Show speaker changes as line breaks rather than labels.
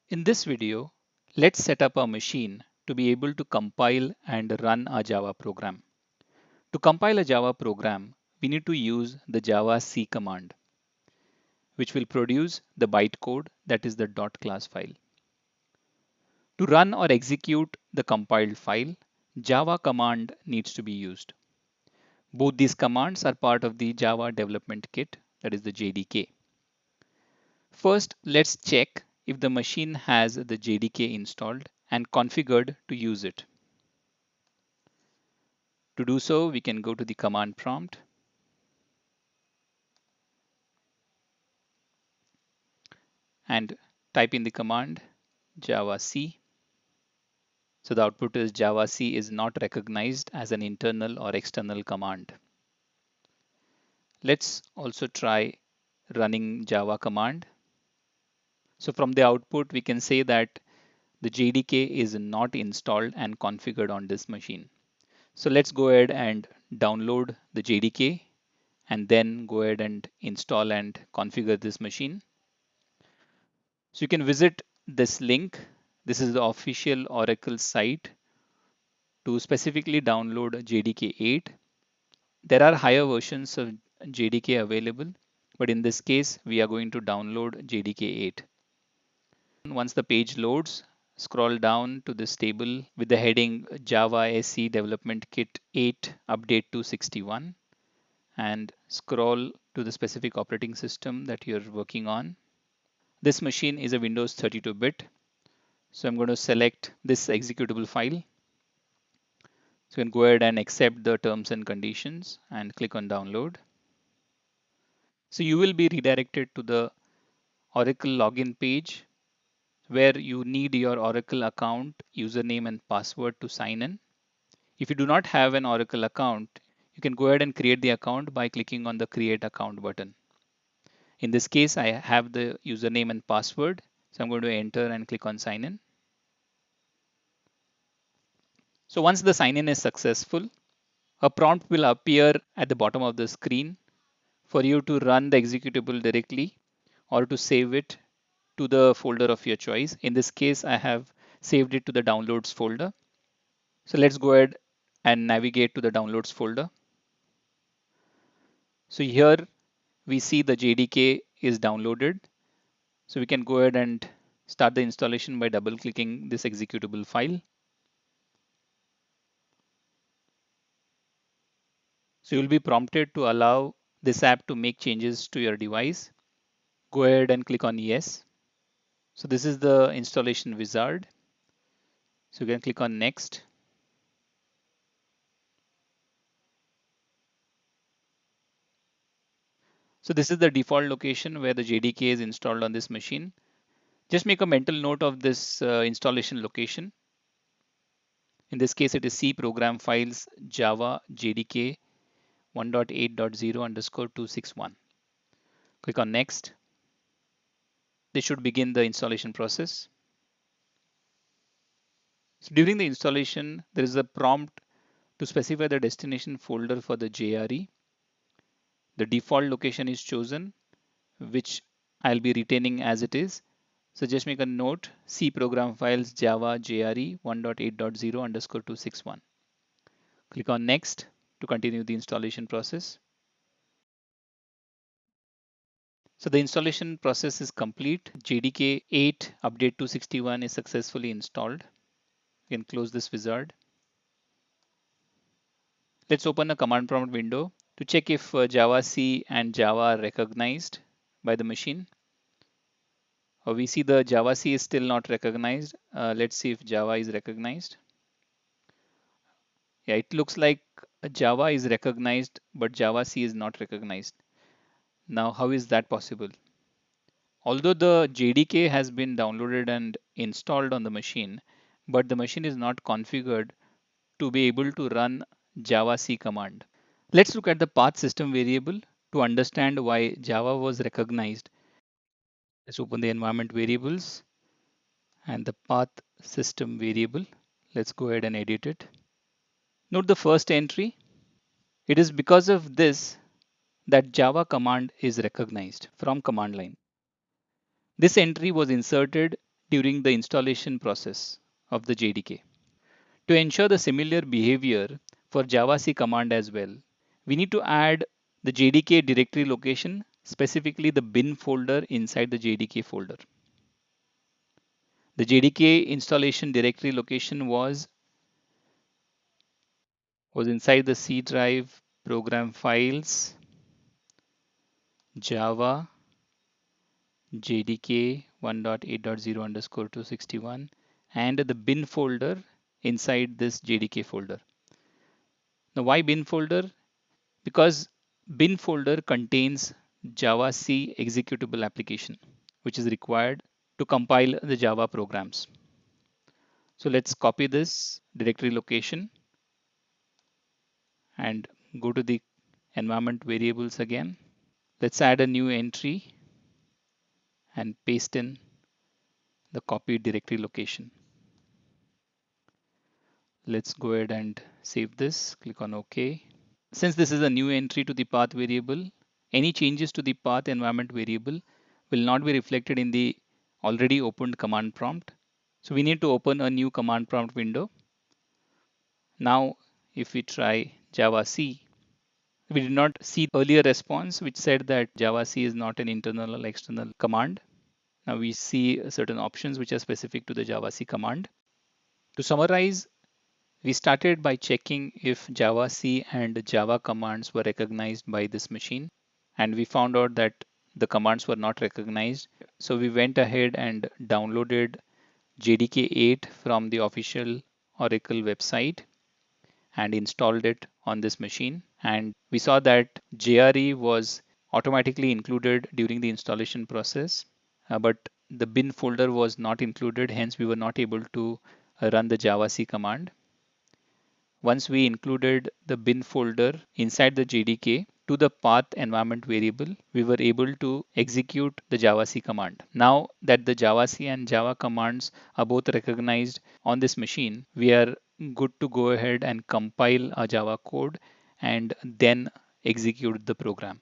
In this video, let's set up a machine to be able to compile and run a Java program. To compile a Java program, we need to use the javac command, which will produce the bytecode, that is the .class file. To run or execute the compiled file, Java command needs to be used. Both these commands are part of the Java Development Kit, that is the JDK. First, let's check if the machine has the JDK installed and configured to use it. To do so, we can go to the command prompt and type in the command javac. So the output is javac is not recognized as an internal or external command. Let's also try running Java command. So from the output, we can say that the JDK is not installed and configured on this machine. So let's go ahead and download the JDK and then go ahead and install and configure this machine. So you can visit this link. This is the official Oracle site to specifically download JDK 8. There are higher versions of JDK available, but in this case, we are going to download JDK 8. Once the page loads, scroll down to this table with the heading Java SE Development Kit 8 Update to 61 and scroll to the specific operating system that you're working on. This machine is a Windows 32-bit. So I'm going to select this executable file. So you can go ahead and accept the terms and conditions and click on download. So you will be redirected to the Oracle login page where you need your Oracle account, username and password to sign in. If you do not have an Oracle account, you can go ahead and create the account by clicking on the create account button. In this case, I have the username and password. So I'm going to enter and click on sign in. So once the sign in is successful, a prompt will appear at the bottom of the screen for you to run the executable directly or to save it to the folder of your choice. In this case, I have saved it to the downloads folder. So let's go ahead and navigate to the downloads folder. So here we see the JDK is downloaded. So we can go ahead and start the installation by double clicking this executable file. So you'll be prompted to allow this app to make changes to your device. Go ahead and click on yes. So this is the installation wizard. So you can click on next. So this is the default location where the JDK is installed on this machine. Just make a mental note of this installation location. In this case, it is C program files Java JDK 1.8.0 underscore 261. Click on next. This should begin the installation process. So during the installation, there is a prompt to specify the destination folder for the JRE. The default location is chosen, which I'll be retaining as it is. So just make a note, C program files Java JRE 1.8.0 underscore 261. Click on next to continue the installation process. So the installation process is complete. JDK 8 update 261 is successfully installed. You can close this wizard. Let's open a command prompt window to check if javac and Java are recognized by the machine. We see the javac is still not recognized. Let's see if Java is recognized. Yeah, it looks like Java is recognized, but javac is not recognized. Now, how is that possible? Although the JDK has been downloaded and installed on the machine, but the machine is not configured to be able to run javac command. Let's look at the path system variable to understand why Java was recognized. Let's open the environment variables and the path system variable. Let's go ahead and edit it. Note the first entry. It is because of this that Java command is recognized from command line. This entry was inserted during the installation process of the JDK. To ensure the similar behavior for javac command as well, we need to add the JDK directory location, specifically the bin folder inside the JDK folder. The JDK installation directory location was inside the C drive program files, Java, JDK 1.8.0 underscore 261, and the bin folder inside this JDK folder. Now, why bin folder? Because bin folder contains javac executable application, which is required to compile the Java programs. So let's copy this directory location and go to the environment variables again. Let's add a new entry and paste in the copied directory location. Let's go ahead and save this. Click on OK. Since this is a new entry to the path variable, any changes to the path environment variable will not be reflected in the already opened command prompt. So we need to open a new command prompt window. Now, if we try javac, we did not see earlier response which said that javac is not an internal or external command. Now we see certain options which are specific to the javac command. To summarize, we started by checking if javac and Java commands were recognized by this machine, and we found out that the commands were not recognized. So we went ahead and downloaded JDK 8 from the official Oracle website and installed it on this machine. And we saw that JRE was automatically included during the installation process, but the bin folder was not included, hence we were not able to run the javac command. Once we included the bin folder inside the JDK to the path environment variable, we were able to execute the javac command. Now that the javac and Java commands are both recognized on this machine, we are good to go ahead and compile our Java code and then execute the program.